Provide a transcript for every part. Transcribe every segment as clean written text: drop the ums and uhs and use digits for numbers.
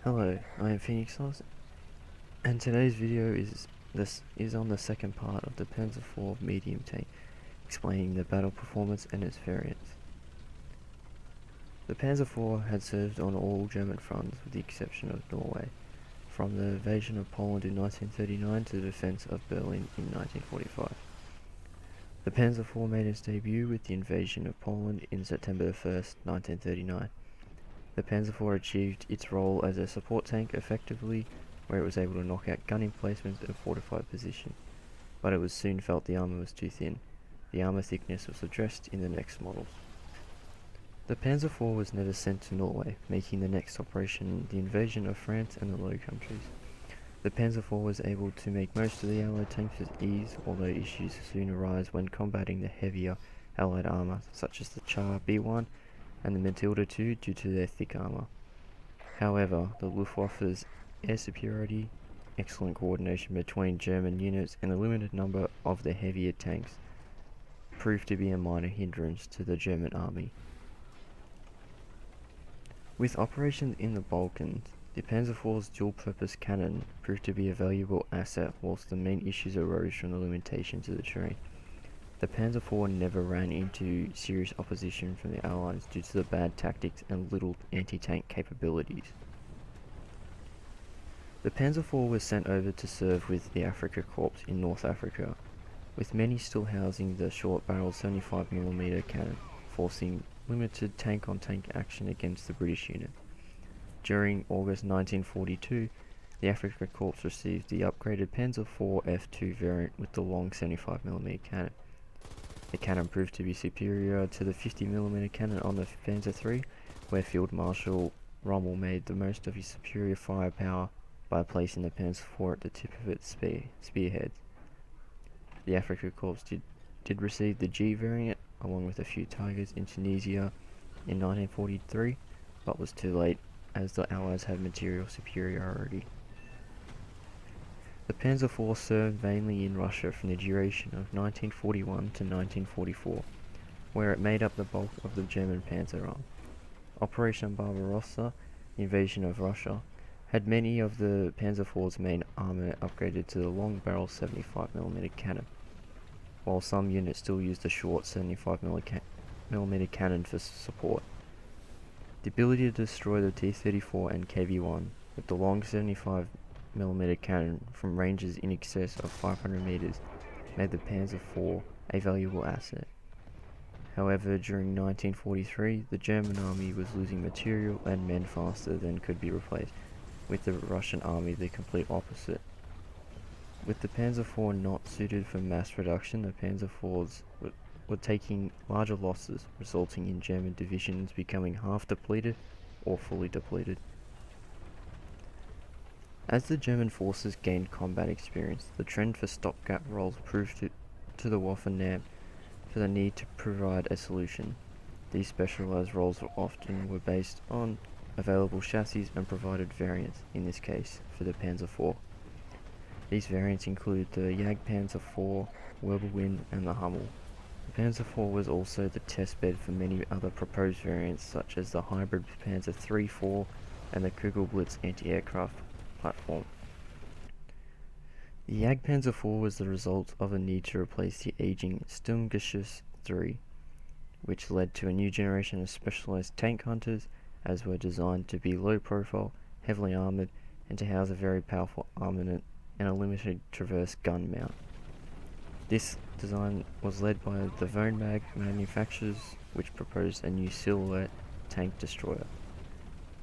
Hello, I am Phoenix Loss, and today's video is on the second part of the Panzer IV medium tank, explaining the battle performance and its variants. The Panzer IV had served on all German fronts with the exception of Norway, from the invasion of Poland in 1939 to the defence of Berlin in 1945. The Panzer IV made its debut with the invasion of Poland in September 1st, 1939. The Panzer IV achieved its role as a support tank effectively, where it was able to knock out gun emplacements and fortified position, but it was soon felt the armour was too thin. The armour thickness was addressed in the next models. The Panzer IV was never sent to Norway, making the next operation the invasion of France and the Low Countries. The Panzer IV was able to make most of the Allied tanks with ease, although issues soon arose when combating the heavier Allied armour, such as the Char B1 and the Matilda II, due to their thick armour. However, the Luftwaffe's air superiority, excellent coordination between German units, and the limited number of the heavier tanks proved to be a minor hindrance to the German army. With operations in the Balkans, the Panzer IV's dual-purpose cannon proved to be a valuable asset, whilst the main issues arose from the limitations of the terrain. The Panzer IV never ran into serious opposition from the Allies due to the bad tactics and little anti-tank capabilities. The Panzer IV was sent over to serve with the Afrika Korps in North Africa, with many still housing the short-barreled 75mm cannon, forcing limited tank-on-tank action against the British unit. During August 1942, the Afrika Korps received the upgraded Panzer IV F2 variant with the long 75mm cannon. The cannon proved to be superior to the 50mm cannon on the Panzer III, where Field Marshal Rommel made the most of his superior firepower by placing the Panzer IV at the tip of its spearheads. The Afrika Korps did receive the G variant, along with a few Tigers in Tunisia in 1943, but was too late, as the Allies had material superiority. The Panzer IV served mainly in Russia from the duration of 1941 to 1944, where it made up the bulk of the German Panzer arm. Operation Barbarossa, the invasion of Russia, had many of the Panzer IV's main armour upgraded to the long-barrel 75mm cannon, while some units still used the short 75mm cannon for support. The ability to destroy the T-34 and KV-1 with the long 75mm cannon from ranges in excess of 500 meters made the Panzer IV a valuable asset. However, during 1943, the German army was losing material and men faster than could be replaced, with the Russian army the complete opposite. With the Panzer IV not suited for mass production, the Panzer IVs were taking larger losses, resulting in German divisions becoming half depleted or fully depleted. As the German forces gained combat experience, the trend for stopgap roles proved to the Waffen for the need to provide a solution. These specialized roles often were based on available chassis and provided variants, in this case for the Panzer IV. These variants included the Jagdpanzer IV, Wirbelwind, and the Hummel. The Panzer IV was also the testbed for many other proposed variants, such as the hybrid Panzer III-4 and the Kugelblitz anti-aircraft platform. The Jagdpanzer IV was the result of a need to replace the aging Sturmgeschütz III, which led to a new generation of specialized tank hunters, as were designed to be low profile, heavily armoured, and to house a very powerful armament and a limited traverse gun mount. This design was led by the Vonmag manufacturers, which proposed a new silhouette tank destroyer.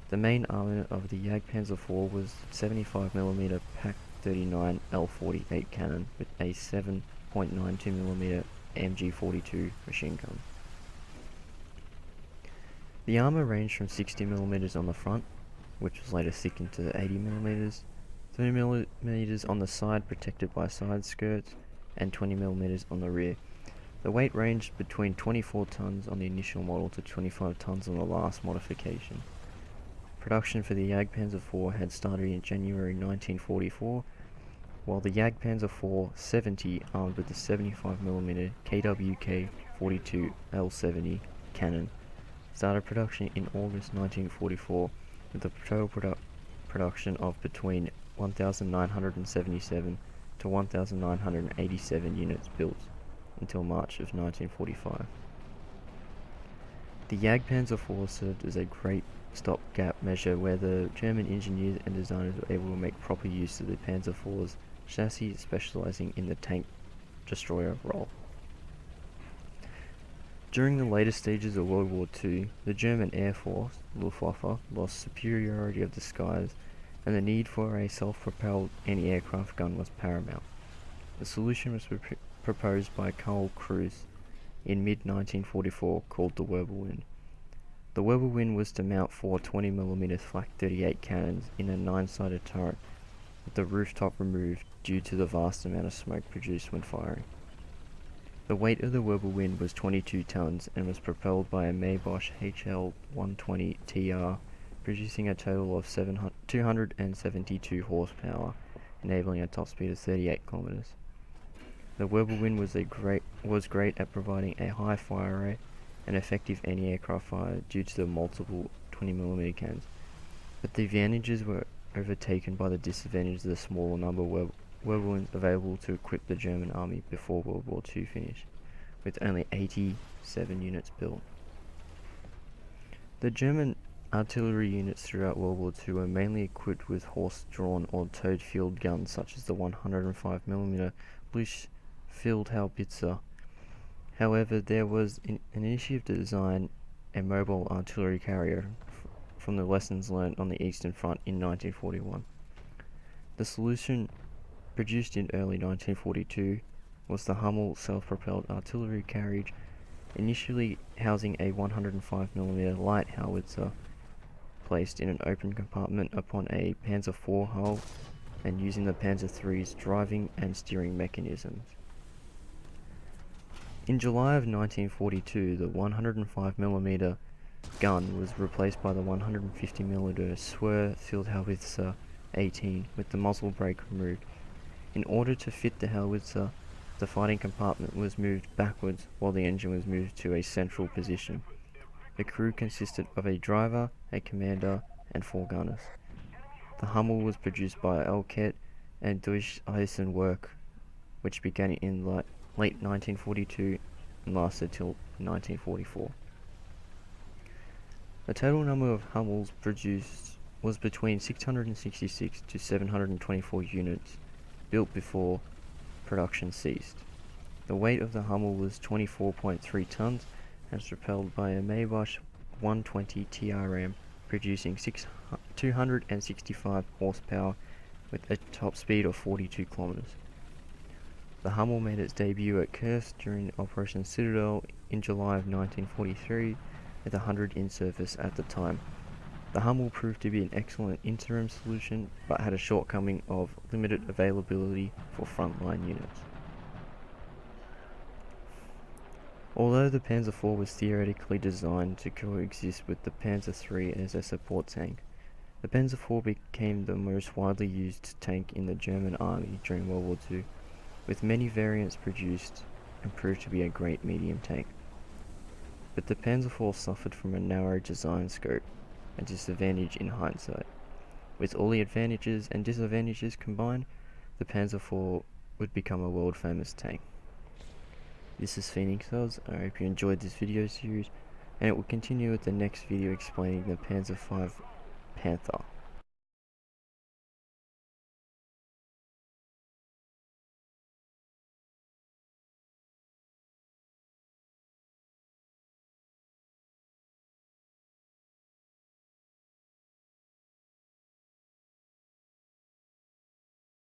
The main armament of the Jagdpanzer IV was 75mm Pak 39 L48 cannon with a 7.92mm MG42 machine gun. The armour ranged from 60mm on the front, which was later thickened to 80mm, 30mm on the side protected by side skirts, and 20mm on the rear. The weight ranged between 24 tons on the initial model to 25 tons on the last modification. Production for the Jagdpanzer IV had started in January 1944, while the Jagdpanzer IV 70, armed with the 75mm KWK 42 L70 cannon, started production in August 1944, with the total production of between 1,977 to 1,987 units built until March of 1945. The Jagdpanzer IV served as a great stopgap measure where the German engineers and designers were able to make proper use of the Panzer IV's chassis, specializing in the tank destroyer role. During the later stages of World War II, the German Air Force, Luftwaffe, lost superiority of the skies, and the need for a self-propelled anti-aircraft gun was paramount. The solution was proposed by Karl Kruse in mid-1944, called the Wirbelwind. The Wirbelwind was to mount four 20mm Flak 38 cannons in a 9-sided turret, with the rooftop removed due to the vast amount of smoke produced when firing. The weight of the Wirbelwind was 22 tons and was propelled by a Maybach HL-120TR, producing a total of 272 horsepower, enabling a top speed of 38 kilometers. The Wirbelwind was great at providing a high fire rate and effective anti-aircraft fire due to the multiple 20mm cannons, but the advantages were overtaken by the disadvantages of the smaller number of Wirbelwinds available to equip the German army before World War II finished, with only 87 units built. The German artillery units throughout World War II were mainly equipped with horse-drawn or towed field guns such as the 105mm Blücher field howitzer. However, there was an initiative to design a mobile artillery carrier from the lessons learned on the Eastern Front in 1941. The solution, produced in early 1942, was the Hummel self-propelled artillery carriage, initially housing a 105mm light howitzer placed in an open compartment upon a Panzer IV hull and using the Panzer III's driving and steering mechanisms. In July of 1942, the 105mm gun was replaced by the 150mm Swehr field howitzer 18 with the muzzle brake removed. In order to fit the howitzer, the fighting compartment was moved backwards while the engine was moved to a central position. The crew consisted of a driver, a commander, and 4 gunners. The Hummel was produced by Elket and Deutsche Eisenwerke, which began in late 1942 and lasted till 1944. The total number of Hummels produced was between 666 to 724 units, built before production ceased. The weight of the Hummel was 24.3 tons and was propelled by a Maybach 120 TRM, producing 265 horsepower with a top speed of 42 kilometers. The Hummel made its debut at Kursk during Operation Citadel in July of 1943, with 100 in service at the time. The Hummel proved to be an excellent interim solution, but had a shortcoming of limited availability for frontline units. Although the Panzer IV was theoretically designed to coexist with the Panzer III as a support tank, the Panzer IV became the most widely used tank in the German army during World War II, with many variants produced and proved to be a great medium tank. But the Panzer IV suffered from a narrow design scope, a disadvantage in hindsight. With all the advantages and disadvantages combined, the Panzer IV would become a world-famous tank. This is Phoenix Oz. I hope you enjoyed this video series, and it will continue with the next video explaining the Panzer V Panther.